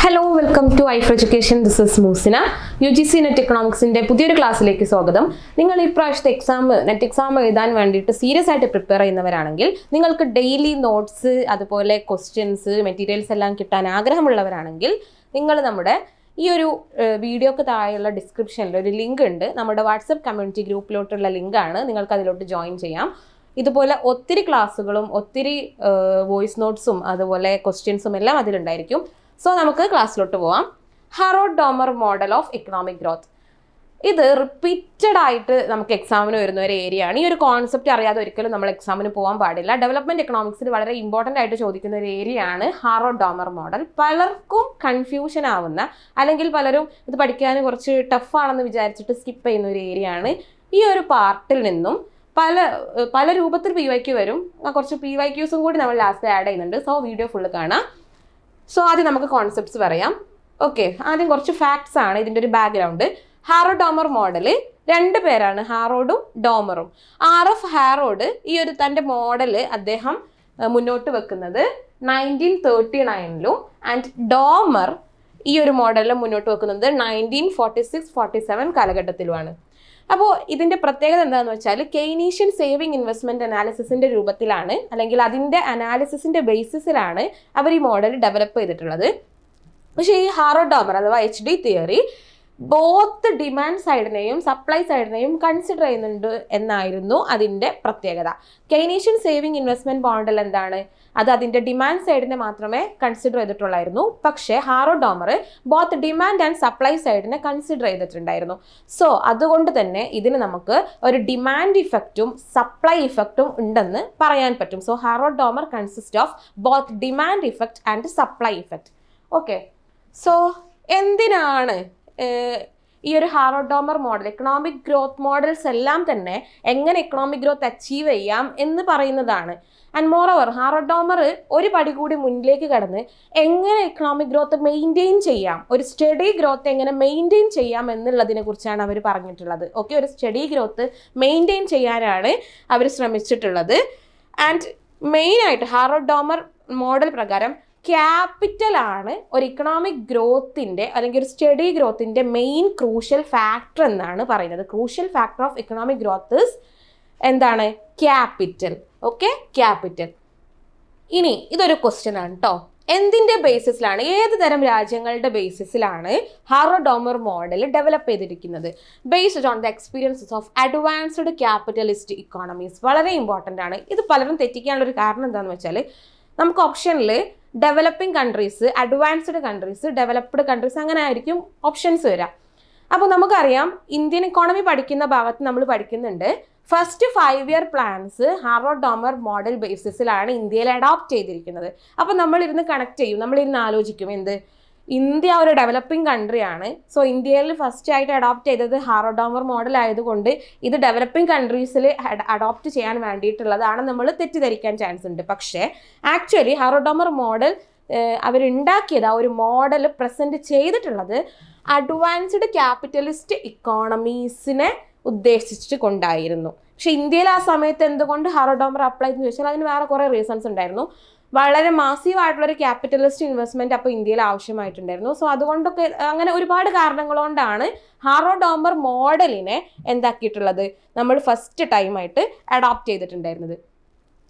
Hello welcome to I four education. This is Moosina. UGC net എക്കണോമിക്സിൻ്റെ പുതിയൊരു ക്ലാസ്സിലേക്ക് സ്വാഗതം. നിങ്ങൾ ഈ പ്രാവശ്യത്തെ നെറ്റ് എക്സാം എഴുതാൻ വേണ്ടിയിട്ട് സീരിയസ് ആയിട്ട് പ്രിപ്പയർ ചെയ്യുന്നവരാണെങ്കിൽ, നിങ്ങൾക്ക് ഡെയിലി നോട്ട്സ് അതുപോലെ ക്വസ്റ്റ്യൻസ് മെറ്റീരിയൽസ് എല്ലാം കിട്ടാൻ ആഗ്രഹമുള്ളവരാണെങ്കിൽ, നിങ്ങൾ നമ്മുടെ ഈ ഒരു വീഡിയോക്ക് താഴെയുള്ള ഡിസ്ക്രിപ്ഷനിൽ ഒരു ലിങ്ക് ഉണ്ട്. നമ്മുടെ വാട്സപ്പ് കമ്മ്യൂണിറ്റി ഗ്രൂപ്പിലോട്ടുള്ള ലിങ്കാണ്. നിങ്ങൾക്ക് അതിലോട്ട് ജോയിൻ ചെയ്യാം. ഇതുപോലെ ഒത്തിരി ക്ലാസ്സുകളും ഒത്തിരി വോയിസ് നോട്ട്സും അതുപോലെ ക്വസ്റ്റ്യൻസും എല്ലാം അതിലുണ്ടായിരിക്കും. സോ നമുക്ക് ക്ലാസ്സിലോട്ട് പോവാം. Harold Domar model of economic growth. ഇത് റിപ്പീറ്റഡ് ആയിട്ട് നമുക്ക് എക്സാമിന് വരുന്ന ഒരു ഏരിയ ആണ്. ഈ ഒരു കോൺസെപ്റ്റ് അറിയാതെ ഒരിക്കലും നമ്മൾ എക്സാമിന് പോകാൻ പാടില്ല. ഡെവലപ്മെന്റ് എക്കണോമിക്സിൽ വളരെ ഇമ്പോർട്ടൻ്റ് ആയിട്ട് ചോദിക്കുന്ന ഒരു ഏരിയ ആണ് ഹാറോൾഡ് ഡോമർ മോഡൽ. പലർക്കും കൺഫ്യൂഷൻ ആവുന്ന, അല്ലെങ്കിൽ പലരും ഇത് പഠിക്കാൻ കുറച്ച് ടഫാണെന്ന് വിചാരിച്ചിട്ട് സ്കിപ്പ് ചെയ്യുന്ന ഒരു ഏരിയ ആണ്. ഈ ഒരു പാർട്ടിൽ നിന്നും പല രൂപത്തിൽ PYQ വരും. കുറച്ച് PYQസും കൂടി നമ്മൾ ലാസ്റ്റ് ആഡ് ചെയ്യുന്നുണ്ട്. സോ വീഡിയോ ഫുള്ള് കാണാം. സോ ആദ്യം നമുക്ക് കോൺസെപ്റ്റ്സ് പറയാം. ഓക്കെ, ആദ്യം കുറച്ച് ഫാക്ട്സ് ആണ് ഇതിൻ്റെ ഒരു ബാക്ക്ഗ്രൗണ്ട്. ഹാറോൾഡ് ഡോമർ മോഡൽ രണ്ട് പേരാണ്, ഹാറോൾഡും ഡോമറും. RF ഹാറോൾഡ് ഈ ഒരു തൻ്റെ മോഡൽ അദ്ദേഹം മുന്നോട്ട് വെക്കുന്നത് 1939 ആൻഡ് ഡോമർ ഈ ഒരു മോഡലിൽ മുന്നോട്ട് വെക്കുന്നത് 1946-47 കാലഘട്ടത്തിലുമാണ്. അപ്പോൾ ഇതിൻ്റെ പ്രത്യേകത എന്താണെന്ന് വെച്ചാൽ, കെയ്നീഷ്യൻ സേവിങ് ഇൻവെസ്റ്റ്മെൻറ്റ് അനാലിസിസിൻ്റെ രൂപത്തിലാണ്, അല്ലെങ്കിൽ അതിൻ്റെ അനാലിസിസിൻ്റെ ബേസിസിലാണ് അവർ ഈ മോഡൽ ഡെവലപ്പ് ചെയ്തിട്ടുള്ളത്. പക്ഷേ ഈ ഹാറോൾഡ് ഡോമർ അഥവാ HD തിയറി ബോത്ത് ഡിമാൻഡ് സൈഡിനെയും സപ്ലൈ സൈഡിനെയും കൺസിഡർ ചെയ്യുന്നുണ്ട് എന്നായിരുന്നു അതിൻ്റെ പ്രത്യേകത. കെയ്നീഷ്യൻ സേവിങ് ഇൻവെസ്റ്റ്മെൻറ്റ് മോഡൽ എന്താണ്? അത് അതിൻ്റെ ഡിമാൻഡ് സൈഡിനെ മാത്രമേ കൺസിഡർ ചെയ്തിട്ടുള്ളായിരുന്നു. പക്ഷേ Harrod Domar both demand and supply സൈഡിനെ കൺസിഡർ ചെയ്തിട്ടുണ്ടായിരുന്നു. സോ അതുകൊണ്ട് തന്നെ ഇതിന് നമുക്ക് ഒരു ഡിമാൻഡ് ഇഫക്റ്റും സപ്ലൈ ഇഫക്റ്റും ഉണ്ടെന്ന് പറയാൻ പറ്റും. So Harold Domar consist of both demand effect and supply effect. Okay, so എന്തിനാണ് ഈ ഒരു Harold Domar model, economic growth models എല്ലാം തന്നെ എങ്ങനെ എക്കണോമിക് ഗ്രോത്ത് അച്ചീവ് ചെയ്യാം എന്ന് പറയുന്നതാണ്. ആൻഡ് മോറോവർ ഹാറോൾഡ് ഡോമർ ഒരു പടി കൂടി മുന്നിലേക്ക് കടന്ന് എങ്ങനെ എക്കണോമിക് ഗ്രോത്ത് മെയിൻറ്റെയിൻ ചെയ്യാം, ഒരു സ്റ്റഡി ഗ്രോത്ത് എങ്ങനെ മെയിൻറ്റെയിൻ ചെയ്യാം എന്നുള്ളതിനെ കുറിച്ചാണ് അവർ പറഞ്ഞിട്ടുള്ളത്. ഓക്കെ, ഒരു സ്റ്റഡി ഗ്രോത്ത് മെയിൻറ്റെയിൻ ചെയ്യാനാണ് അവർ ശ്രമിച്ചിട്ടുള്ളത്. ആൻഡ് മെയിനായിട്ട് ഹാറോൾഡ് ഡോമർ മോഡൽ പ്രകാരം ക്യാപിറ്റൽ ആണ് ഒരു ഇക്കണോമിക് ഗ്രോത്തിൻ്റെ അല്ലെങ്കിൽ ഒരു സ്റ്റഡി ഗ്രോത്തിൻ്റെ മെയിൻ ക്രൂഷ്യൽ ഫാക്ടർ എന്നാണ് പറയുന്നത്. Crucial factor of economic growth എന്താണ്? ക്യാപിറ്റൽ. Okay, capital. ഇനി ഇതൊരു ക്വസ്റ്റ്യൻ ആണ് കേട്ടോ. എന്തിൻ്റെ ബേസിസിലാണ്, ഏത് തരം രാജ്യങ്ങളുടെ ബേസിസിലാണ് ഹാറോൾഡ് ഡോമർ മോഡൽ ഡെവലപ്പ് ചെയ്തിരിക്കുന്നത്? Based on the experiences of advanced capitalist economies. വളരെ ഇമ്പോർട്ടൻ്റ് ആണ്. ഇത് പലരും തെറ്റിക്കാനുള്ള ഒരു കാരണം എന്താണെന്ന് വെച്ചാൽ, നമുക്ക് ഓപ്ഷനിൽ developing countries, advanced countries, developed countries അങ്ങനെ ആയിരിക്കും ഓപ്ഷൻസ് വരിക. അപ്പോൾ നമുക്കറിയാം, ഇന്ത്യൻ ഇക്കോണമി പഠിക്കുന്ന ഭാഗത്ത് നമ്മൾ പഠിക്കുന്നുണ്ട്, first 5 year plans Harrod Domar model ബേസിസിലാണ് ഇന്ത്യയിൽ അഡോപ്റ്റ് ചെയ്തിരിക്കുന്നത്. അപ്പോൾ നമ്മളിരുന്ന് കണക്ട് ചെയ്യും, നമ്മളിരുന്ന് ആലോചിക്കും, എന്ത്, ഇന്ത്യ ഒരു ഡെവലപ്പിംഗ് കൺട്രിയാണ്. സോ ഇന്ത്യയിൽ ഫസ്റ്റ് ആയിട്ട് അഡോപ്റ്റ് ചെയ്തത് ഹാറോൾഡ് ഡോമർ മോഡൽ ആയതുകൊണ്ട് ഇത് ഡെവലപ്പിംഗ് കൺട്രീസിൽ അഡോപ്റ്റ് ചെയ്യാൻ വേണ്ടിയിട്ടുള്ളതാണ് നമ്മൾ തെറ്റിദ്ധരിക്കാൻ ചാൻസ് ഉണ്ട്. പക്ഷേ ആക്ച്വലി ഹാറോൾഡ് ഡോമർ മോഡൽ അവരുണ്ടാക്കിയത്, ആ ഒരു മോഡൽ പ്രസൻറ്റ് ചെയ്തിട്ടുള്ളത് അഡ്വാൻസ്ഡ് ക്യാപിറ്റലിസ്റ്റ് ഇക്കോണമീസിനെ ഉദ്ദേശിച്ചിട്ട് കൊണ്ടായിരുന്നു. പക്ഷെ ഇന്ത്യയിൽ ആ സമയത്ത് എന്തുകൊണ്ട് ഹാറോൾഡ് ഡോമർ അപ്ലൈ എന്ന് ചോദിച്ചാൽ അതിന് വേറെ കുറേ റീസൺസ് ഉണ്ടായിരുന്നു. വളരെ മാസീവ് ആയിട്ടുള്ളൊരു ക്യാപിറ്റലിസ്റ്റ് ഇൻവെസ്റ്റ്മെൻറ്റ് അപ്പോൾ ഇന്ത്യയിൽ ആവശ്യമായിട്ടുണ്ടായിരുന്നു. സോ അതുകൊണ്ടൊക്കെ അങ്ങനെ ഒരുപാട് കാരണങ്ങൾ കൊണ്ടാണ് ഹാറോൾഡ് ഡോമർ മോഡലിനെ എന്താക്കിയിട്ടുള്ളത്, നമ്മൾ ഫസ്റ്റ് ടൈമായിട്ട് അഡോപ്റ്റ് ചെയ്തിട്ടുണ്ടായിരുന്നത്.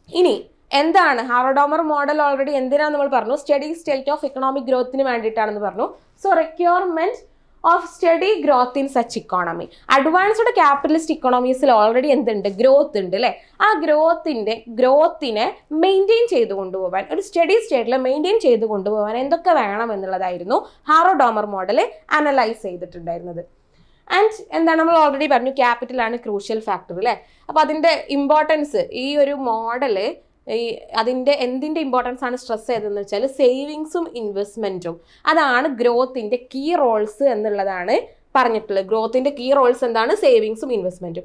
ഇനി എന്താണ് ഹാറോൾഡ് ഡോമർ മോഡൽ? ഓൾറെഡി എന്തിനാന്ന് നമ്മൾ പറഞ്ഞു, സ്റ്റഡി സ്റ്റേറ്റ് ഓഫ് എക്കണോമിക് ഗ്രോത്തിന് വേണ്ടിയിട്ടാണെന്ന് പറഞ്ഞു. So requirement of steady growth in such economy. Advanced capitalist ഇക്കോണമീസിൽ ഓൾറെഡി എന്തുണ്ട്, ഗ്രോത്ത് ഉണ്ട് അല്ലേ? ആ ഗ്രോത്തിനെ മെയിൻറ്റെയിൻ ചെയ്ത് കൊണ്ടുപോകാൻ, ഒരു സ്റ്റഡി സ്റ്റേറ്റിൽ മെയിൻറ്റെയിൻ ചെയ്ത് കൊണ്ടുപോകാൻ എന്തൊക്കെ വേണം എന്നുള്ളതായിരുന്നു ഹാറോൾഡ് ഡോമർ മോഡൽ അനലൈസ് ചെയ്തിട്ടുണ്ടായിരുന്നത്. ആൻഡ് എന്താണ്, നമ്മൾ ഓൾറെഡി പറഞ്ഞു, ക്യാപിറ്റലാണ് ക്രൂഷ്യൽ ഫാക്ടർ അല്ലേ? അപ്പോൾ അതിൻ്റെ ഇമ്പോർട്ടൻസ്, ഈ ഒരു മോഡല് എന്തിൻ്റെ ഇമ്പോർട്ടൻസ് ആണ് സ്ട്രെസ് ചെയ്തതെന്ന് വെച്ചാൽ, സേവിങ്സും ഇൻവെസ്റ്റ്മെൻറ്റും അതാണ് ഗ്രോത്തിൻ്റെ കീ റോൾസ് എന്നുള്ളതാണ് പറഞ്ഞിട്ടുള്ളത്. ഗ്രോത്തിൻ്റെ കീ റോൾസ് എന്താണ്? സേവിങ്സും ഇൻവെസ്റ്റ്മെൻറ്റും.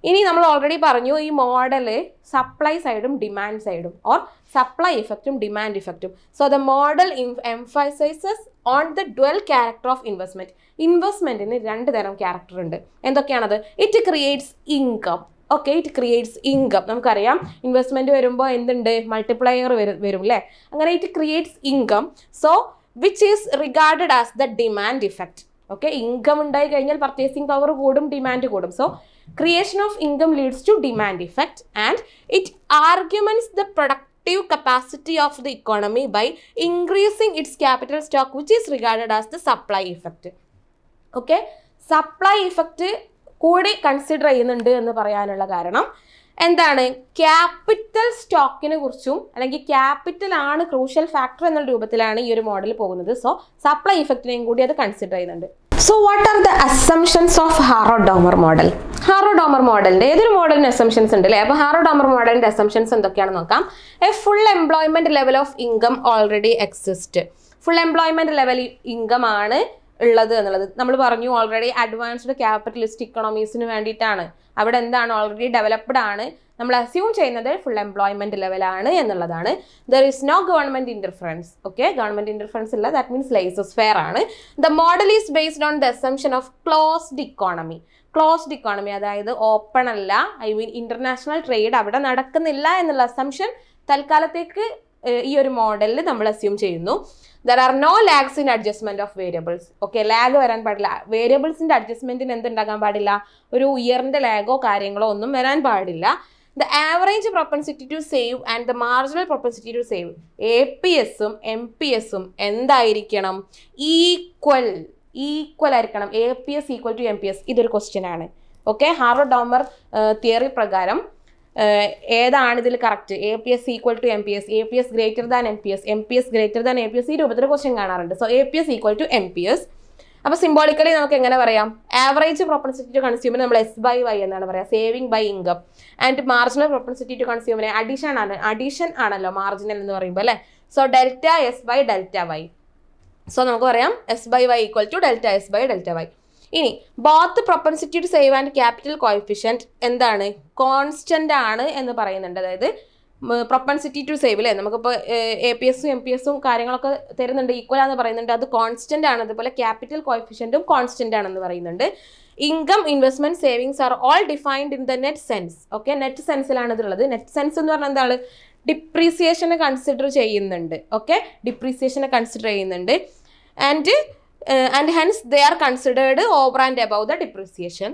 ഇനി നമ്മൾ ഓൾറെഡി പറഞ്ഞു, ഈ മോഡല് സപ്ലൈ സൈഡും ഡിമാൻഡ് സൈഡും, ഓർ സപ്ലൈ ഇഫക്റ്റും ഡിമാൻഡ് ഇഫക്റ്റും. So the model emphasises on the dual character of investment. ഇൻവെസ്റ്റ്മെൻറ്റിന് 2 തരം ക്യാരക്ടർ ഉണ്ട്. എന്തൊക്കെയാണത്? It creates income. Okay, it creates income. നമുക്കറിയാം, ഇൻവെസ്റ്റ്മെൻറ്റ് വരുമ്പോൾ എന്തുണ്ട്, മൾട്ടിപ്ലയർ വരും അല്ലേ? അങ്ങനെ it creates income. So which is regarded as the demand effect. Okay, income ഉണ്ടായി കഴിഞ്ഞാൽ പർച്ചേസിംഗ് പവർ കൂടും, ഡിമാൻഡ് കൂടും. So creation of income leads to demand effect and it arguments the productive capacity of the economy by increasing its capital stock, which is regarded as the supply effect. Okay, supply effect കൂടി consider ചെയ്യുന്നുണ്ട് എന്ന് പറയാനുള്ള കാരണം എന്താണ്? Capital സ്റ്റോക്കിനെ കുറിച്ചും അല്ലെങ്കിൽ capital ആണ് crucial factor എന്നുള്ള രൂപത്തിലാണ് ഈ ഒരു മോഡൽ പോകുന്നത്. സോ സപ്ലൈ ഇഫക്റ്റിനെയും കൂടി അത് കൺസിഡർ ചെയ്യുന്നുണ്ട്. So what are the assumptions of Harrod Domar model? Harrod Domar മോഡലിന്റെ ഏതൊരു മോഡലിന് അസംഷൻസ് ഉണ്ട് അല്ലേ? അപ്പോൾ ഹാറോ-ഡോമർ മോഡലിന്റെ അസംഷൻസ് എന്തൊക്കെയാണെന്ന് നോക്കാം. A full employment level of income already exist. Full employment level income ആണ് ഉള്ളത് എന്നുള്ളത് നമ്മൾ പറഞ്ഞു. ഓൾറെഡി അഡ്വാൻസ്ഡ് ക്യാപിറ്റലിസ്റ്റ് ഇക്കണോമീസിന് വേണ്ടിയിട്ടാണ്. അവിടെ എന്താണ്? ഓൾറെഡി ഡെവലപ്ഡ് ആണ്. നമ്മൾ അസ്യൂം ചെയ്യുന്നത് ഫുൾ എംപ്ലോയ്മെന്റ് ലെവലാണ് എന്നുള്ളതാണ്. There is no government interference. Okay, government interference ഇല്ല, ദാറ്റ് മീൻസ് ലേസസ് ഫെയർ ആണ്. The model is based on the assumption of closed economy. Closed economy അതായത് ഓപ്പൺ അല്ല, ഐ മീൻ ഇന്റർനാഷണൽ ട്രേഡ് അവിടെ നടക്കുന്നില്ല എന്നുള്ള assumption തൽക്കാലത്തേക്ക് ഈ ഒരു മോഡലിൽ നമ്മൾ അസ്യൂം ചെയ്യുന്നു. There are no lags in adjustment of variables. Okay, lag വരാൻ പാടില്ല. വേരിയബിൾസിന്റെ അഡ്ജസ്റ്റ്മെന്റിന് എന്തുണ്ടാകാൻ പാടില്ല? ഒരു ഇയറിന്റെ ലാഗോ കാര്യങ്ങളോ ഒന്നും വരാൻ പാടില്ല. The average propensity to save and the marginal propensity to save, APSഉം MPSഉം എന്തായിരിക്കണം? ഈക്വൽ ആയിരിക്കണം. APS equal to MPS. ഇതൊരു ക്വസ്റ്റ്യൻ ആണ്. ഓക്കെ, ഹാറോ-ഡോമർ തിയറി പ്രകാരം ഏതാണ് ഇതിൽ correct? APS equal to MPS, APS greater than MPS, MPS greater than APS, ഈ രൂപത്തിൽ ക്വസ്റ്റ്യൻ കാണാറുണ്ട്. So APS equal to MPS. അപ്പോൾ സിംബോളിക്കലി നമുക്ക് എങ്ങനെ പറയാം? ആവറേജ് പ്രൊപ്പൻസിറ്റി ടു കൺസ്യൂമർ നമ്മൾ S/Y എന്നാണ് പറയാം, saving by income. And marginal propensity to consumer addition ആണല്ലോ മാർജിനൽ എന്ന് പറയുമ്പോൾ അല്ലേ? So delta S/Δy. സോ നമുക്ക് പറയാം S/Y equal to delta S/Δy. ഇനി both propensity to save and capital coefficient എന്താണ്? കോൺസ്റ്റന്റ് ആണ് എന്ന് പറയുന്നുണ്ട്. അതായത് പ്രൊപ്പൻസിറ്റി ടു സേവ് അല്ലേ, നമുക്കിപ്പോൾ APSഉം MPSഉം കാര്യങ്ങളൊക്കെ തരുന്നുണ്ട്, ഈക്വൽ ആണെന്ന് പറയുന്നുണ്ട്, അത് കോൺസ്റ്റന്റ് ആണ്. അതുപോലെ ക്യാപിറ്റൽ കോഎഫിഷ്യന്റും കോൺസ്റ്റന്റ് ആണെന്ന് പറയുന്നുണ്ട്. Income, investment, savings are all defined in the net sense. Okay, net സെൻസിലാണ് ഇതുള്ളത്. നെറ്റ് സെൻസ് എന്ന് പറഞ്ഞാൽ എന്താണ്? ഡിപ്രീസിയേഷനെ കൺസിഡർ ചെയ്യുന്നുണ്ട്. ഓക്കെ, ഡിപ്രീസിയേഷനെ കൺസിഡർ ചെയ്യുന്നുണ്ട്. And hence they are considered over and above the depreciation.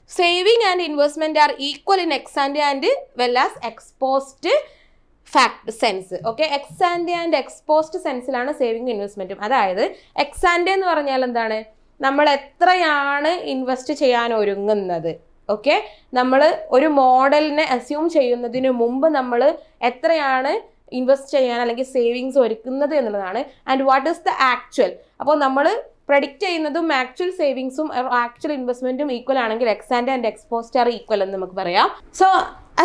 Saving and investment are equal in ex ante and well as ex post fact sense. Okay, ex ante and ex post സെൻസിലാണ് saving ഇൻവെസ്റ്റ്മെന്റും. അതായത് ex ആൻറെ എന്ന് പറഞ്ഞാൽ എന്താണ്? നമ്മൾ എത്രയാണ് invest ചെയ്യാൻ ഒരുങ്ങുന്നത്. ഓക്കെ, നമ്മൾ ഒരു മോഡലിനെ അസ്യൂം ചെയ്യുന്നതിന് മുമ്പ് നമ്മൾ എത്രയാണ് ഇൻവെസ്റ്റ് ചെയ്യാൻ അല്ലെങ്കിൽ സേവിങ്സ് ഒരുക്കുന്നത് എന്നുള്ളതാണ്. And what is the actual? അപ്പോൾ നമ്മൾ പ്രഡിക്റ്റ് ചെയ്യുന്നതും ആക്ച്വൽ സേവിങ്സും ആക്ച്വൽ ഇൻവെസ്റ്റ്മെന്റും ഈക്വൽ ആണെങ്കിൽ ex and ex post are equal എന്ന് നമുക്ക് പറയാം. സോ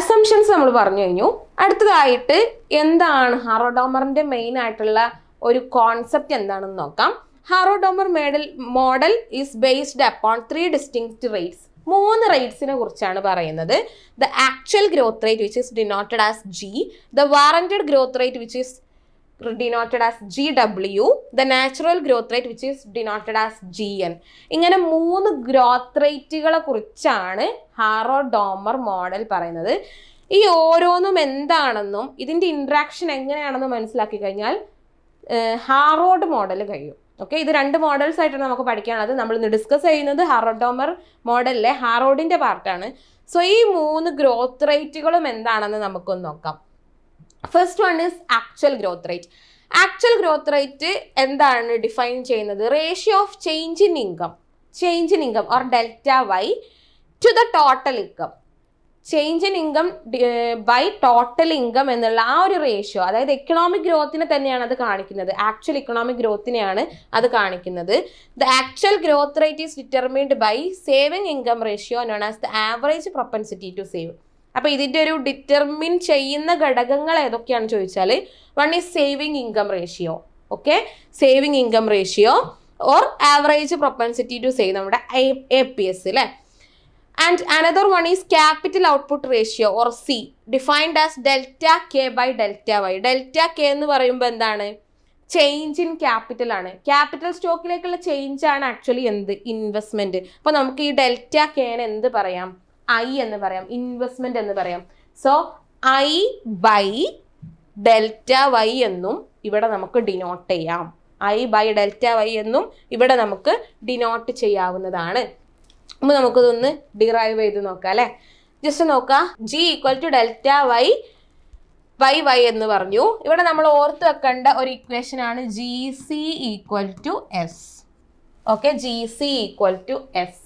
അസംഷൻസ് നമ്മൾ പറഞ്ഞു കഴിഞ്ഞു. അടുത്തതായിട്ട് എന്താണ് ഹാറോ-ഡോമറിന്റെ മെയിൻ ആയിട്ടുള്ള ഒരു കോൺസെപ്റ്റ് എന്താണെന്ന് നോക്കാം. Harrod Domar model is based upon 3 distinct rates. 3 റേറ്റ്സിനെ കുറിച്ചാണ് പറയുന്നത്. The actual growth rate which is denoted as G, the warranted growth rate which is denoted as GW, the natural growth rate which is denoted as GN. ഇങ്ങനെ 3 growth റേറ്റുകളെ കുറിച്ചാണ് ഹാറോ-ഡോമർ model പറയുന്നത്. ഈ ഓരോന്നും എന്താണെന്നും ഇതിൻ്റെ ഇൻട്രാക്ഷൻ എങ്ങനെയാണെന്നും മനസ്സിലാക്കി കഴിഞ്ഞാൽ ഹാറോഡ് മോഡൽ കഴിയും. ഓക്കെ, ഇത് 2 മോഡൽസ് ആയിട്ടാണ് നമുക്ക് പഠിക്കാനുള്ളത്. നമ്മൾ ഇന്ന് ഡിസ്കസ് ചെയ്യുന്നത് ഹാറോ-ഡോമർ മോഡലിലെ ഹാറോഡിൻ്റെ പാർട്ടാണ്. സോ ഈ 3 ഗ്രോത്ത് റേറ്റുകളും എന്താണെന്ന് നമുക്കൊന്ന് നോക്കാം. First one is actual growth rate. Actual growth rate എന്താണ് ഡിഫൈൻ ചെയ്യുന്നത്? Ratio of change in income or delta y to the total income. Change in income by total income എന്നുള്ള ആ ഒരു റേഷ്യോ, അതായത് എക്കണോമിക് ഗ്രോത്തിനെ തന്നെയാണ് അത് കാണിക്കുന്നത്. ആക്ച്വൽ ഇക്കണോമിക് ഗ്രോത്തിനെയാണ് അത് കാണിക്കുന്നത്. The actual growth rate is determined by saving income ratio known as the average propensity to save. അപ്പോൾ ഇതിൻ്റെ ഒരു ഡിറ്റർമിൻ ചെയ്യുന്ന ഘടകങ്ങൾ ഏതൊക്കെയാണെന്ന് ചോദിച്ചാൽ, one is saving income ratio. Okay, saving income ratio or average propensity to save, നമ്മുടെ APS അല്ലേ. And another one is capital output ratio or C, defined as delta K by delta y. Delta K എന്ന് പറയുമ്പോൾ എന്താണ്? Change in capital ആണ്. Capital സ്റ്റോക്കിലേക്കുള്ള change ആണ് actually എന്ത്? Investment. അപ്പോൾ നമുക്ക് ഈ ഡെൽറ്റ Kനെ എന്ത് പറയാം? I എന്ന് പറയാം, ഇൻവെസ്റ്റ്മെന്റ് എന്ന് പറയാം. So I by delta y എന്നും ഇവിടെ നമുക്ക് ഡിനോട്ട് ചെയ്യാം. I/Δy എന്നും ഇവിടെ നമുക്ക് ഡിനോട്ട് ചെയ്യാവുന്നതാണ്. അപ്പോൾ നമുക്കിതൊന്ന് ഡിറൈവ് ചെയ്ത് നോക്കാം അല്ലേ. ജസ്റ്റ് നോക്കാം, G = Δy എന്ന് പറഞ്ഞു. ഇവിടെ നമ്മൾ ഓർത്ത് വെക്കേണ്ട ഒരു ഇക്വേഷൻ ആണ് GC = S. Okay, GC = S.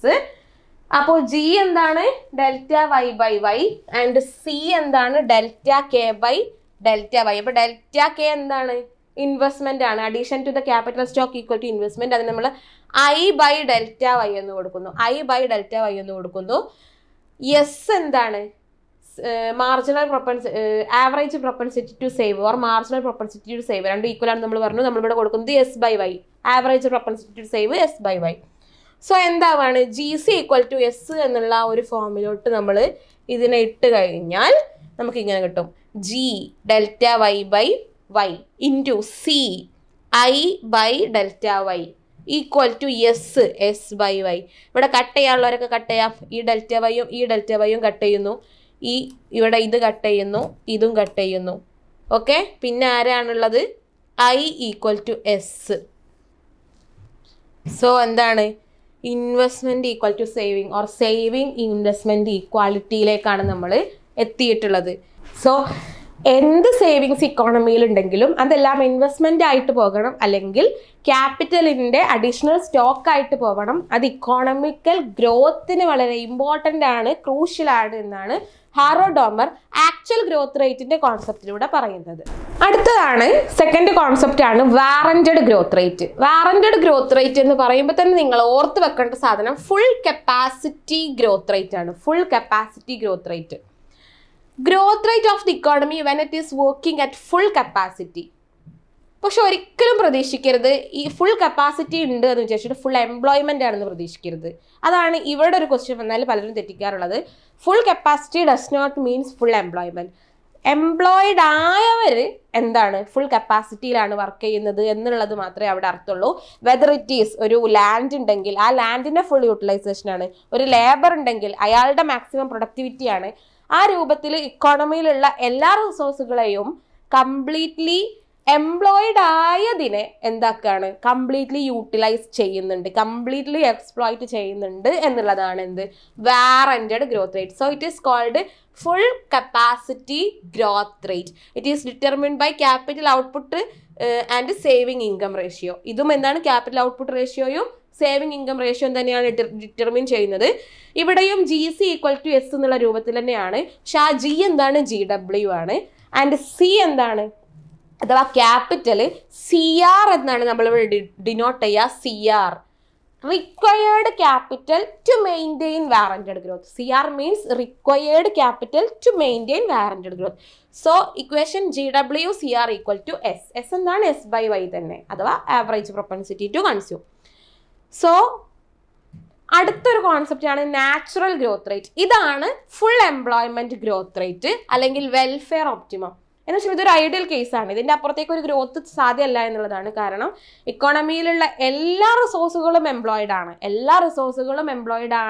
അപ്പോൾ G എന്താണ് Δy/y ആൻഡ് C എന്താണ് Δk/Δy. അപ്പോൾ Δk എന്താണ് ഇൻവെസ്റ്റ്മെന്റ് ആണ്. Addition to the capital stock equal to investment. അത് നമ്മൾ I/Δy എന്ന് കൊടുക്കുന്നു. I/Δy എന്ന് കൊടുക്കുന്നു. എസ് എന്താണ് marginal average propensity to save or marginal propensity to save, രണ്ടും ഈക്വൽ ആണ് നമ്മൾ പറഞ്ഞു. നമ്മളിവിടെ കൊടുക്കുന്നത് S/y, average propensity to save S/y. So എന്താവാണ് GC = S എന്നുള്ള ഒരു ഫോമിലോട്ട് നമ്മൾ ഇതിനെ ഇട്ട് കഴിഞ്ഞാൽ നമുക്ക് ഇങ്ങനെ കിട്ടും. G Δy/y into C I/Δy equal to S/y. ഇവിടെ കട്ട് ചെയ്യാനുള്ളവരൊക്കെ കട്ട് ചെയ്യാം. ഈ Δyയും കട്ട് ചെയ്യുന്നു. ഇവിടെ ഇത് കട്ട് ചെയ്യുന്നു, ഇതും കട്ട് ചെയ്യുന്നു. ഓക്കെ, പിന്നെ ആരാണുള്ളത് I = S. സോ എന്താണ് investment equal to saving or saving investment ഈക്വാലിറ്റിയിലേക്കാണ് നമ്മൾ എത്തിയിട്ടുള്ളത്. സോ എന്ത് സേവിങ്സ് ഇക്കോണമിയിൽ ഉണ്ടെങ്കിലും അതെല്ലാം ഇൻവെസ്റ്റ്മെന്റ് ആയിട്ട് പോകണം, അല്ലെങ്കിൽ ക്യാപിറ്റലിന്റെ അഡീഷണൽ സ്റ്റോക്ക് ആയിട്ട് പോകണം. അത് ഇക്കോണമിക്കൽ ഗ്രോത്തിന് വളരെ ഇമ്പോർട്ടൻ്റ് ആണ്, ക്രൂഷ്യൽ ആണ് എന്നാണ് ഹാറോഡോമർ ആക്ച്വൽ ഗ്രോത്ത് റേറ്റിന്റെ കോൺസെപ്റ്റിലൂടെ പറയുന്നത്. അടുത്തതാണ് സെക്കൻഡ് കോൺസെപ്റ്റ് ആണ് warranted growth rate. Warranted growth rate എന്ന് പറയുമ്പോൾ തന്നെ നിങ്ങൾ ഓർത്ത് വെക്കേണ്ട സാധനം ഫുൾ കപ്പാസിറ്റി ഗ്രോത്ത് റേറ്റ് ആണ്. Full capacity growth rate, growth rate of the economy when it is working at full capacity. പക്ഷെ ഒരിക്കലും പ്രതീക്ഷിക്കരുത് ഈ ഫുൾ കപ്പാസിറ്റി ഉണ്ട് എന്ന് വിചാരിച്ചിട്ട് ഫുൾ എംപ്ലോയ്മെന്റ് ആണെന്ന് പ്രതീക്ഷിക്കരുത്. അതാണ് ഇവിടെ ഒരു ക്വസ്റ്റ്യൻ വന്നാൽ പലരും തെറ്റിക്കാറുള്ളത്. Full capacity does not means full employment. Employed ആയവർ എന്താണ് ഫുൾ കപ്പാസിറ്റിയിലാണ് വർക്ക് ചെയ്യുന്നത് എന്നുള്ളത് മാത്രമേ അവിടെ അർത്ഥമുള്ളൂ. വെദർ ഇറ്റ് ഈസ് ഒരു ലാൻഡ് ഉണ്ടെങ്കിൽ ആ ലാൻഡിന്റെ ഫുൾ യൂട്ടിലൈസേഷൻ ആണ്, ഒരു ലേബർ ഉണ്ടെങ്കിൽ അയാളുടെ മാക്സിമം പ്രൊഡക്ടിവിറ്റി ആണ്. ആ രൂപത്തിൽ ഇക്കോണമിയിലുള്ള എല്ലാ റിസോഴ്സുകളെയും കംപ്ലീറ്റ്ലി എംപ്ലോയിഡ് ആയതിനെ എന്താക്കാണ് കംപ്ലീറ്റ്ലി യൂട്ടിലൈസ് ചെയ്യുന്നുണ്ട്, കംപ്ലീറ്റ്ലി എക്സ്പ്ലോയിറ്റ് ചെയ്യുന്നുണ്ട് എന്നുള്ളതാണ് എന്ത് warranted growth rate. So it is called full capacity growth rate. It is determined by capital output and saving income ratio. ഇതും എന്താണ് ക്യാപിറ്റൽ ഔട്ട്പുട്ട് റേഷ്യോയും സേവിങ് ഇൻകം റേഷ്യോ തന്നെയാണ് ഡിറ്റർമിൻ ചെയ്യുന്നത്. ഇവിടെയും GC = S എന്നുള്ള രൂപത്തിൽ തന്നെയാണ്. പക്ഷെ ആ G എന്താണ് GW ആണ്. ആൻഡ് C എന്താണ് അഥവാ ക്യാപിറ്റൽ CR എന്നാണ് നമ്മളിവിടെ ഡിനോട്ട് ചെയ്യുക. CR required capital to maintain warranted growth. CR means required capital to maintain warranted growth. So equation GW CR = S. S എന്താണ് S/y തന്നെ, അഥവാ average propensity to consume. So അടുത്തൊരു concept ആണ് natural growth rate. ഇതാണ് full employment growth rate അല്ലെങ്കിൽ welfare optimum എന്ന് വെച്ചാൽ ഇതൊരു ഐഡിയൽ കേസാണ്. ഇതിൻ്റെ അപ്പുറത്തേക്ക് ഒരു ഗ്രോത്ത് സാധ്യമല്ല എന്നുള്ളതാണ്. കാരണം ഇക്കോണമിയിലുള്ള എല്ലാ റിസോഴ്സുകളും എംപ്ലോയിഡ്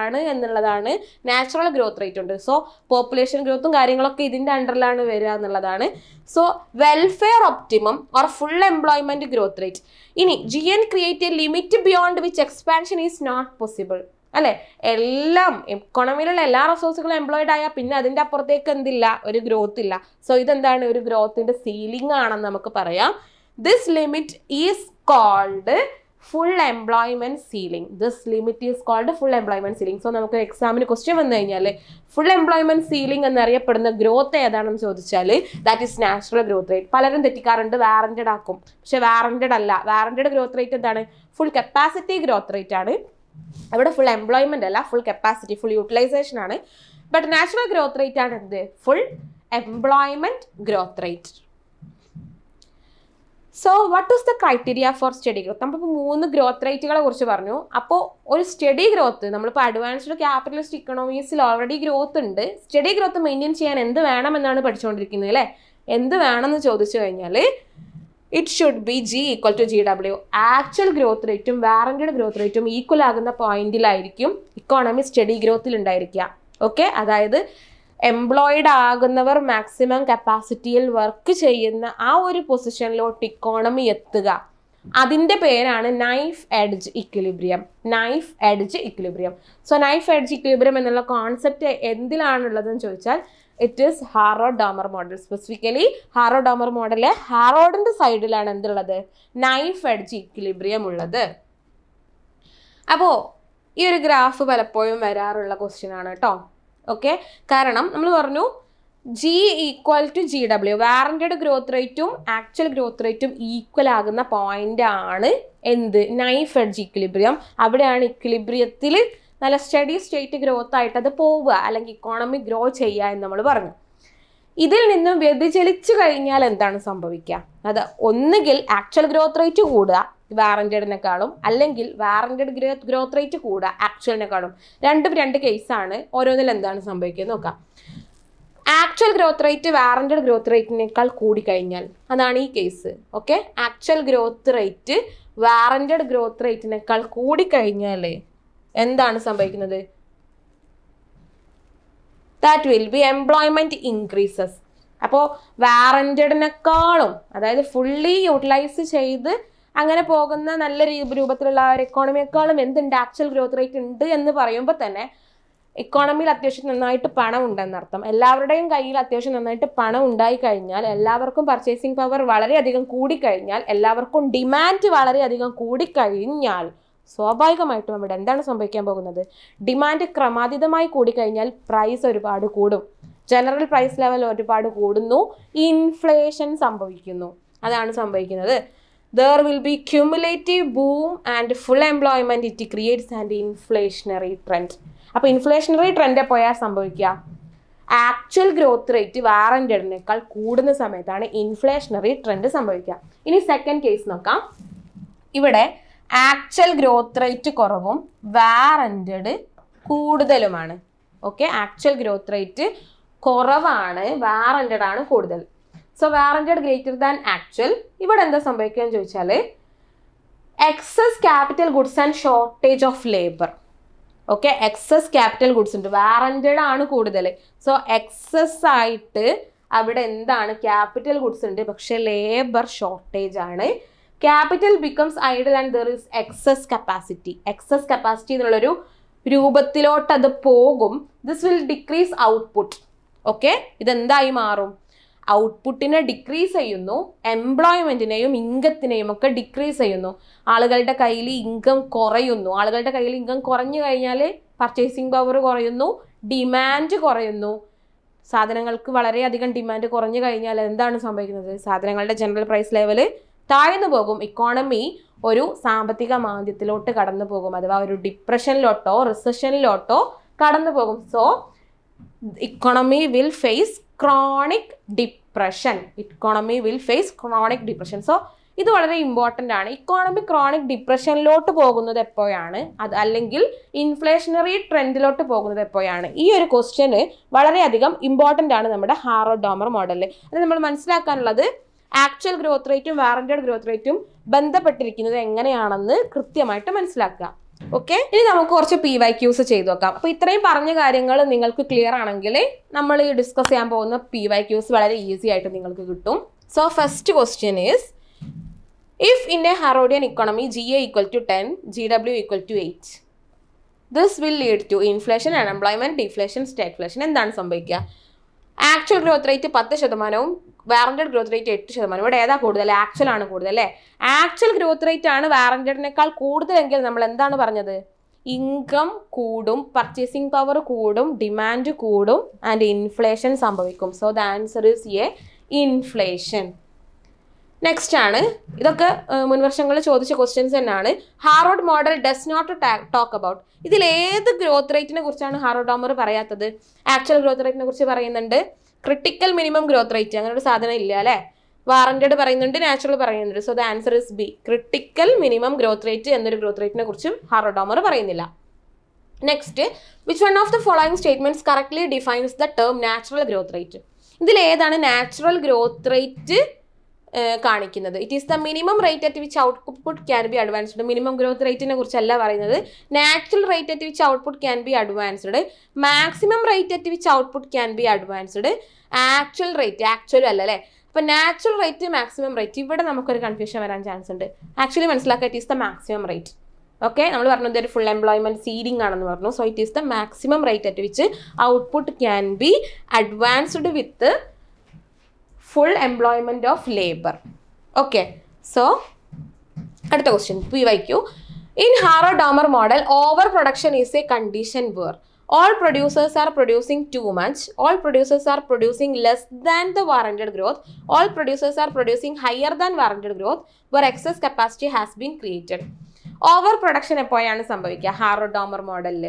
ആണ് എന്നുള്ളതാണ് നാച്ചുറൽ ഗ്രോത്ത് റേറ്റ് ഉണ്ട്. സോ പോപ്പുലേഷൻ ഗ്രോത്തും കാര്യങ്ങളൊക്കെ ഇതിൻ്റെ അണ്ടറിലാണ് വരിക എന്നുള്ളതാണ്. So welfare optimum or full employment growth rate. ഇനി GN create a limit beyond which expansion is not possible അല്ലെ. എല്ലാം ഇക്കോണമിയിലുള്ള എല്ലാ റിസോഴ്സുകളും എംപ്ലോയിഡ് ആയാൽ പിന്നെ അതിൻ്റെ അപ്പുറത്തേക്ക് എന്തില്ല, ഒരു ഗ്രോത്ത് ഇല്ല. സോ ഇതെന്താണ് ഒരു ഗ്രോത്തിന്റെ സീലിംഗ് ആണെന്ന് നമുക്ക് പറയാം. This limit is called full employment ceiling. So നമുക്ക് എക്സാമിന് ക്വസ്റ്റ്യൻ വന്നു കഴിഞ്ഞാൽ ഫുൾ എംപ്ലോയ്മെന്റ് സീലിംഗ് എന്നറിയപ്പെടുന്ന ഗ്രോത്ത് ഏതാണെന്ന് ചോദിച്ചാൽ that is natural growth rate. പലരും തെറ്റിക്കാറുണ്ട്, വാറന്റഡ് ആക്കും. പക്ഷെ വാറന്റഡ് അല്ല. വാറന്റഡ് ഗ്രോത്ത് റേറ്റ് എന്താണ് ഫുൾ കപ്പാസിറ്റി ഗ്രോത്ത് റേറ്റ് ആണ്. അവിടെ ഫുൾ എംപ്ലോയ്മെന്റ് അല്ല, ഫുൾ കപ്പാസിറ്റി, ഫുൾ യൂട്ടിലൈസേഷൻ ആണ്. ബട്ട് നാച്ചുറൽ ഗ്രോത്ത് റേറ്റ് ആണ് എന്ത് full employment growth rate. So what is the criteria four study growth? നമ്മളിപ്പോൾ 3 ഗ്രോത്ത് റേറ്റുകളെ കുറിച്ച് പറഞ്ഞു. അപ്പോൾ ഒരു സ്റ്റഡി ഗ്രോത്ത്, നമ്മളിപ്പോൾ അഡ്വാൻസ്ഡ് ക്യാപിറ്റലിസ്റ്റ് ഇക്കണോമീസിൽ ഓൾറെഡി ഗ്രോത്ത് ഉണ്ട്. സ്റ്റഡി ഗ്രോത്ത് മെയിൻറ്റെയിൻ ചെയ്യാൻ എന്ത് വേണമെന്നാണ് പഠിച്ചുകൊണ്ടിരിക്കുന്നത് അല്ലേ. എന്ത് വേണമെന്ന് ചോദിച്ചു കഴിഞ്ഞാൽ it should be G = GW. Actual growth റേറ്റും വാറന്റഡ് ഗ്രോത്ത് റേറ്റും ഈക്വൽ ആകുന്ന പോയിന്റിലായിരിക്കും ഇക്കോണമി സ്റ്റഡി ഗ്രോത്തിൽ ഉണ്ടായിരിക്കുക. ഓക്കെ, അതായത് എംപ്ലോയിഡ് ആകുന്നവർ മാക്സിമം കപ്പാസിറ്റിയിൽ വർക്ക് ചെയ്യുന്ന ആ ഒരു പൊസിഷനിലോട്ട് ഇക്കോണമി എത്തുക. അതിൻ്റെ പേരാണ് knife edge equilibrium. Knife edge equilibrium. So knife edge equilibrium എന്നുള്ള കോൺസെപ്റ്റ് എന്തിലാണുള്ളതെന്ന് ചോദിച്ചാൽ ഇറ്റ് ഈസ് ഹാറോ-ഡാമർ മോഡൽ. സ്പെസിഫിക്കലി ഹാറോ-ഡാമർ മോഡലിലെ ഹാറോഡിൻ്റെ സൈഡിലാണ് എന്തുള്ളത്? നൈഫ് എഡ്ജ് ഇക്വിലിബ്രിയം ഉള്ളത്. അപ്പോൾ ഈ ഒരു ഗ്രാഫ് പലപ്പോഴും വരാറുള്ള ക്വസ്റ്റ്യൻ ആണ് കേട്ടോ. ഓക്കെ, കാരണം നമ്മൾ പറഞ്ഞു G equal to GW, warranted growth റേറ്റും ആക്ച്വൽ ഗ്രോത്ത് റേറ്റും ഈക്വൽ ആകുന്ന പോയിന്റ് ആണ് എന്ത്? Knife edge equilibrium. അവിടെയാണ് ഇക്വിലിബ്രിയത്തിൽ നല്ല സ്റ്റഡി സ്റ്റേറ്റ് ഗ്രോത്ത് ആയിട്ട് അത് പോവുക, അല്ലെങ്കിൽ ഇക്കോണമി ഗ്രോ ചെയ്യുക എന്ന് നമ്മൾ പറഞ്ഞു. ഇതിൽ നിന്നും വ്യതിചലിച്ചു കഴിഞ്ഞാൽ എന്താണ് സംഭവിക്കുക? അത് ഒന്നുകിൽ ആക്ച്വൽ ഗ്രോത്ത് റേറ്റ് കൂടുക വാറന്റഡിനെക്കാളും, അല്ലെങ്കിൽ വാറന്റഡ് ഗ്രോത്ത് റേറ്റ് കൂടുക ആക്ച്വലിനെക്കാളും. രണ്ടും രണ്ട് കേസാണ്. ഓരോന്നിൽ എന്താണ് സംഭവിക്കുക നോക്കാം. Actual growth rate warranted growth റേറ്റിനേക്കാൾ കൂടിക്കഴിഞ്ഞാൽ, അതാണ് ഈ case. Okay, actual growth rate warranted growth റേറ്റിനേക്കാൾ കൂടിക്കഴിഞ്ഞാൽ എന്താണ് സംഭവിക്കുന്നത്? That will be employment increases. അപ്പോൾ വാറന്റഡിനെക്കാളും, അതായത് ഫുള്ളി യൂട്ടിലൈസ് ചെയ്ത് അങ്ങനെ പോകുന്ന നല്ല രൂപത്തിലുള്ള ഒരു എക്കോണമിയെക്കാളും എന്തുണ്ട്? ആക്ച്വൽ ഗ്രോത്ത് റേറ്റ് ഉണ്ട് എന്ന് പറയുമ്പോൾ തന്നെ ഇക്കോണമിയിൽ അത്യാവശ്യം നന്നായിട്ട് പണം ഉണ്ടെന്നർത്ഥം. എല്ലാവരുടെയും കയ്യിൽ അത്യാവശ്യം നന്നായിട്ട് പണം ഉണ്ടായി കഴിഞ്ഞാൽ, എല്ലാവർക്കും പർച്ചേസിങ് പവർ വളരെയധികം കൂടിക്കഴിഞ്ഞാൽ, എല്ലാവർക്കും ഡിമാൻഡ് വളരെയധികം കൂടിക്കഴിഞ്ഞാൽ സ്വാഭാവികമായിട്ടും അവിടെ എന്താണ് സംഭവിക്കാൻ പോകുന്നത്? ഡിമാൻഡ് ക്രമാതീതമായി കൂടിക്കഴിഞ്ഞാൽ പ്രൈസ് ഒരുപാട് കൂടും. ജനറൽ പ്രൈസ് ലെവൽ ഒരുപാട് കൂടുന്നു, ഇൻഫ്ലേഷൻ സംഭവിക്കുന്നു. അതാണ് സംഭവിക്കുന്നത്. There will be cumulative boom and full employment. It creates an inflationary trend. അപ്പോൾ ഇൻഫ്ലേഷണറി ട്രെൻഡ് എപ്പോഴാണ് സംഭവിക്കുക? ആക്ച്വൽ ഗ്രോത്ത് റേറ്റ് വാറന്റഡിനേക്കാൾ കൂടുന്ന സമയത്താണ് ഇൻഫ്ലേഷണറി ട്രെൻഡ് സംഭവിക്കുക. ഇനി സെക്കൻഡ് കേസ് നോക്കാം. ഇവിടെ ആക്ച്വൽ ഗ്രോത്ത് റേറ്റ് കുറവും വാറന്റഡ് കൂടുതലുമാണ്. ഓക്കെ, ആക്ച്വൽ ഗ്രോത്ത് റേറ്റ് കുറവാണ്, വാറന്റഡ് ആണ് കൂടുതൽ. So warranted greater than actual. ഇവിടെ എന്താ സംഭവിക്കുക എന്ന് ചോദിച്ചാൽ excess capital goods and shortage of labour. Okay, excess capital goods ഉണ്ട്, വാറന്റഡ് ആണ് കൂടുതൽ. സോ എക്സസ് ആയിട്ട് അവിടെ എന്താണ്? ക്യാപിറ്റൽ ഗുഡ്സ് ഉണ്ട്, പക്ഷെ ലേബർ ഷോർട്ടേജ് ആണ്. Capital becomes idle and there is excess capacity. Excess capacity എന്നുള്ളൊരു രൂപത്തിലോട്ട് അത് പോകും. This will decrease output. Okay, ഇതെന്തായി മാറും? ഔട്ട്പുട്ടിനെ ഡിക്രീസ് ചെയ്യുന്നു, എംപ്ലോയ്മെന്റിനെയും ഇൻകത്തിനെയും ഒക്കെ ഡിക്രീസ് ചെയ്യുന്നു. ആളുകളുടെ കയ്യിൽ ഇൻകം കുറയുന്നു. ആളുകളുടെ കയ്യിൽ ഇൻകം കുറഞ്ഞു കഴിഞ്ഞാൽ പർച്ചേസിങ് പവർ കുറയുന്നു, ഡിമാൻഡ് കുറയുന്നു. സാധനങ്ങൾക്ക് വളരെയധികം ഡിമാൻഡ് കുറഞ്ഞു കഴിഞ്ഞാൽ എന്താണ് സംഭവിക്കുന്നത്? സാധനങ്ങളുടെ ജനറൽ പ്രൈസ് ലെവൽ താഴ്ന്നു പോകും. ഇക്കോണമി ഒരു സാമ്പത്തിക മാന്ദ്യത്തിലോട്ട് കടന്നു പോകും, അഥവാ ഒരു ഡിപ്രഷനിലോട്ടോ റിസഷനിലോട്ടോ കടന്നു പോകും. So economy will face chronic depression. Economy will face chronic depression. So ഇത് വളരെ ഇമ്പോർട്ടൻ്റ് ആണ്. ഇക്കോണമി ക്രോണിക് ഡിപ്രഷനിലോട്ട് പോകുന്നത് എപ്പോഴാണ്? അത് അല്ലെങ്കിൽ ഇൻഫ്ലേഷണറി ട്രെൻഡിലോട്ട് പോകുന്നത് എപ്പോഴാണ്? ഈ ഒരു ക്വസ്റ്റ്യന് വളരെയധികം ഇമ്പോർട്ടൻ്റ് ആണ് നമ്മുടെ ഹാറോ-ഡാമർ മോഡലിൽ. അത് നമ്മൾ മനസ്സിലാക്കാനുള്ളത് ആക്ച്വൽ ഗ്രോത്ത് റേറ്റും വാറന്റഡ് ഗ്രോത്ത് റേറ്റും ബന്ധപ്പെട്ടിരിക്കുന്നത് എങ്ങനെയാണെന്ന് കൃത്യമായിട്ട് മനസ്സിലാക്കുക. ഓക്കെ, ഇനി നമുക്ക് കുറച്ച് PYQs ചെയ്ത് നോക്കാം. അപ്പോൾ ഇത്രയും പറഞ്ഞ കാര്യങ്ങൾ നിങ്ങൾക്ക് ക്ലിയർ ആണെങ്കിൽ നമ്മൾ ഈ ഡിസ്കസ് ചെയ്യാൻ പോകുന്ന PYQs വളരെ ഈസി ആയിട്ട് നിങ്ങൾക്ക് കിട്ടും. So first question is, if in a Harrodian economy GA equal to 10, GW equal to 8, this will lead to inflation, unemployment, deflation, stagflation. എന്താണ് സംഭവിക്കുക? Actual growth rate 10%, warranted growth rate 8%. ഇവിടെ ഏതാ കൂടുതൽ? Actual ആണ് കൂടുതൽ അല്ലേ? ആക്ച്വൽ ഗ്രോത്ത് റേറ്റ് ആണ് വാറന്റഡിനേക്കാൾ കൂടുതലെങ്കിൽ നമ്മൾ എന്താണ് പറഞ്ഞത്? ഇൻകം കൂടും, പർച്ചേസിങ് പവർ കൂടും, ഡിമാൻഡ് കൂടും, ആൻഡ് ഇൻഫ്ലേഷൻ സംഭവിക്കും. So the answer is a inflation. Next ആണ്, ഇതൊക്കെ മുൻവർഷങ്ങളിൽ ചോദിച്ച ക്വസ്റ്റ്യൻസ് തന്നെയാണ്. Harrod model does not talk about. ഇതിൽ ഏത് ഗ്രോത്ത് റേറ്റിനെ കുറിച്ചാണ് ഹാറോ-ഡാമർ പറയാത്തത്? ആക്ച്വൽ ഗ്രോത്ത് റേറ്റിനെ കുറിച്ച് പറയുന്നുണ്ട്, ക്രിട്ടിക്കൽ മിനിമം ഗ്രോത്ത് റേറ്റ് അങ്ങനെ ഒരു സാധനം ഇല്ല അല്ലേ? വാറന്റഡ് പറയുന്നുണ്ട്, നാച്ചുറൽ പറയുന്നുണ്ട്. So the answer is B, critical minimum growth rate എന്നൊരു ഗ്രോത്ത് റേറ്റിനെ കുറിച്ചും ഹാറോ-ഡാമർ പറയുന്നില്ല. Next, which one of the following statements correctly defines the term natural growth rate? ഇതിൽ ഏതാണ് നാച്ചുറൽ ഗ്രോത്ത് റേറ്റ് കാണിക്കുന്നത്? It is the minimum rate at which output can be advanced. Minimum growth റേറ്റിനെ കുറിച്ചല്ല പറയുന്നത്. Natural rate at which output can be advanced, maximum rate at which output can be advanced, actual rate, actual അല്ല അല്ലേ, അപ്പോൾ natural rate maximum rate ഇവിടെ നമുക്കൊരു confusion വരാൻ chance ഉണ്ട്. ആക്ച്വലി മനസ്സിലാക്കുക it is the maximum rate. Okay, നമ്മൾ പറഞ്ഞത് ഒരു ഫുൾ എംപ്ലോയ്മെന്റ് സീഡിംഗ് ആണെന്ന് പറഞ്ഞു. So it is the maximum rate at which output can be advanced with full employment of labour. Okay, so അടുത്ത question PYQ. In Harrod-Domar model, overproduction is a condition where all producers are producing too much, all producers are producing less than the warranted growth, all producers are producing higher than warranted growth, where excess capacity has been created. Overproduction എപ്പോഴാണ് സംഭവിക്കുക ഹാറോഡ്-ഡോമർ മോഡലിൽ?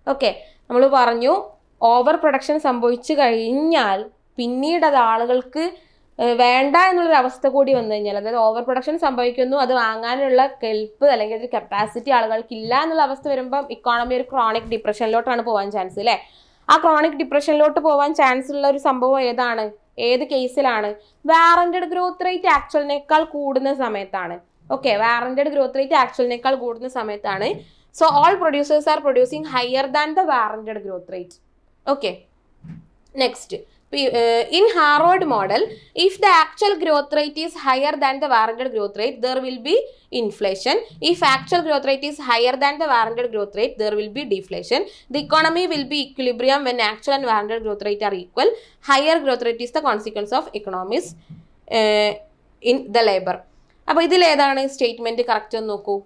Okay, നമ്മൾ പറഞ്ഞു over production സംഭവിച്ചു കഴിഞ്ഞാൽ പിന്നീട് അത് ആളുകൾക്ക് വേണ്ട എന്നുള്ളൊരു അവസ്ഥ കൂടി വന്നു കഴിഞ്ഞാൽ, അതായത് ഓവർ പ്രൊഡക്ഷൻ സംഭവിക്കുന്നു, അത് വാങ്ങാനുള്ള കെൽപ്പ് അല്ലെങ്കിൽ ഒരു കപ്പാസിറ്റി ആളുകൾക്ക് ഇല്ല എന്നുള്ള അവസ്ഥ വരുമ്പം ഇക്കോണമി ഒരു ക്രോണിക് ഡിപ്രഷനിലോട്ടാണ് പോകാൻ ചാൻസ് അല്ലേ. ആ ക്രോണിക് ഡിപ്രഷനിലോട്ട് പോകാൻ ചാൻസ് ഉള്ള ഒരു സംഭവം ഏതാണ്, ഏത് കേസിലാണ്? വാറന്റഡ് ഗ്രോത്ത് റേറ്റ് ആക്ച്വലിനേക്കാൾ കൂടുന്ന സമയത്താണ്. ഓക്കെ, വാറന്റഡ് ഗ്രോത്ത് റേറ്റ് ആക്ച്വലിനേക്കാൾ കൂടുന്ന സമയത്താണ്. So all producers are producing higher than the warranted growth rate. Okay, next in Harrod model, if the actual growth rate is higher than the warranted growth rate, there will be inflation. If actual growth rate is higher than the warranted growth rate, there will be deflation. The economy will be equilibrium when actual and warranted growth rate are equal. Higher growth rate is the consequence of economies in the labor. അപ്പോൾ ഇതിൽ ഏതാണ് statement correct എന്ന് നോക്കൂ.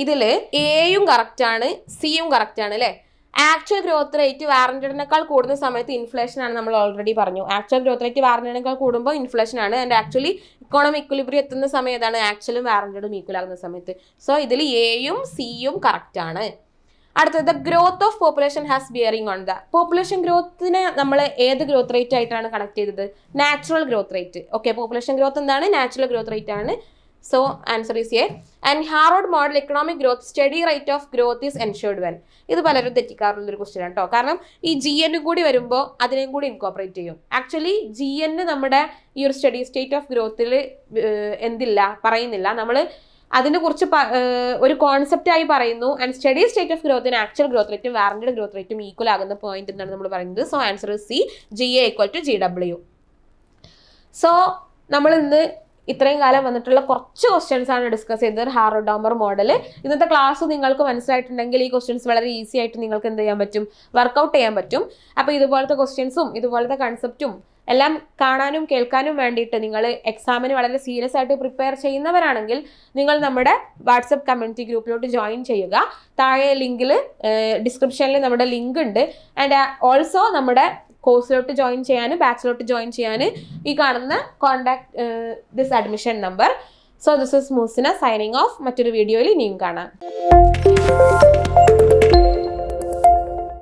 ഇതിൽ എയും കറക്റ്റാണ്, സിയും കറക്റ്റാണ് അല്ലേ. ആക്ച്വൽ ഗ്രോത്ത് റേറ്റ് വാറന്റഡിനേക്കാൾ കൂടുന്ന സമയത്ത് ഇൻഫ്ലേഷൻ ആണ്, നമ്മൾ ഓൾറെഡി പറഞ്ഞു. ആക്ച്വൽ ഗ്രോത്ത് റേറ്റ് വാറന്റഡിനേക്കാൾ കൂടുമ്പോൾ ഇൻഫ്ലേഷൻ ആണ്. ആൻഡ് ആക്ച്വലി ഇക്കോണമി ഇക്വിലിബ്രിയം എത്തുന്ന സമയത്താണ് ആക്ച്വലും വാറന്റഡും ഈക്വൽ ആകുന്ന സമയത്ത്. സോ ഇതിൽ എയും സിയും കറക്റ്റ് ആണ്. അടുത്തത് growth of population has bearing on the population ഗ്രോത്തിനെ നമ്മൾ ഏത് ഗ്രോത്ത് റേറ്റ് ആയിട്ടാണ് കണക്ട് ചെയ്തത്? Natural growth rate. Okay, population growth എന്താണ്? നാച്ചുറൽ ഗ്രോത്ത് റേറ്റ് ആണ്. So answer is A. And Harrod model economic growth steady rate of growth is ensured when. ഇത് പലരും തെറ്റിക്കാറുള്ളൊരു question ആണ് കേട്ടോ. കാരണം ഈ GN കൂടി വരുമ്പോൾ അതിനെയും കൂടി ഇൻകോപ്പറേറ്റ് ചെയ്യും. ആക്ച്വലി GN നമ്മുടെ ഈ ഒരു സ്റ്റഡി സ്റ്റേറ്റ് ഓഫ് ഗ്രോത്തിൽ എന്തില്ല പറയുന്നില്ല. നമ്മൾ അതിനെ കുറിച്ച് ഒരു കോൺസെപ്റ്റ് ആയി പറയുന്നു. ആൻഡ് സ്റ്റഡി സ്റ്റേറ്റ് ഓഫ് ഗ്രോത്തിന് ആക്ച്വൽ ഗ്രോത്ത് റേറ്റും വാറന്റഡ് ഗ്രോത്ത് റേറ്റും ഈക്വൽ ആകുന്ന പോയിന്റ് എന്നാണ് നമ്മൾ പറയുന്നത്. So answer is C, GA equal to GW. So നമ്മൾ ഇന്ന് ഇത്രയും കാലം വന്നിട്ടുള്ള കുറച്ച് ക്വസ്റ്റ്യൻസ് ആണ് ഡിസ്കസ് ചെയ്തത് ഹാറോഡ്-ഡോമർ മോഡൽ. ഇന്നത്തെ ക്ലാസ് നിങ്ങൾക്ക് മനസ്സിലായിട്ടുണ്ടെങ്കിൽ ഈ ക്വസ്റ്റ്യൻസ് വളരെ ഈസി ആയിട്ട് നിങ്ങൾക്ക് എന്ത് ചെയ്യാൻ പറ്റും? വർക്കൗട്ട് ചെയ്യാൻ പറ്റും. അപ്പോൾ ഇതുപോലത്തെ ക്വസ്റ്റ്യൻസും ഇതുപോലത്തെ കൺസെപ്റ്റും എല്ലാം കാണാനും കേൾക്കാനും വേണ്ടിയിട്ട് നിങ്ങൾ എക്സാമിന് വളരെ സീരിയസ് ആയിട്ട് പ്രിപ്പയർ ചെയ്യുന്നവരാണെങ്കിൽ നിങ്ങൾ നമ്മുടെ വാട്സപ്പ് കമ്മ്യൂണിറ്റി ഗ്രൂപ്പിലോട്ട് ജോയിൻ ചെയ്യുക. താഴെ ലിങ്കിൽ ഡിസ്ക്രിപ്ഷനിൽ നമ്മുടെ ലിങ്ക് ഉണ്ട്. ആൻഡ് ഓൾസോ നമ്മുടെ കോഴ്സിലോട്ട് ജോയിൻ ചെയ്യാനും ബാച്ചിലോട്ട് ജോയിൻ ചെയ്യാനും ഈ കാണുന്ന contact this admission number. So this is Musina signing off. മറ്റൊരു വീഡിയോയിൽ ഇനിയും കാണാം.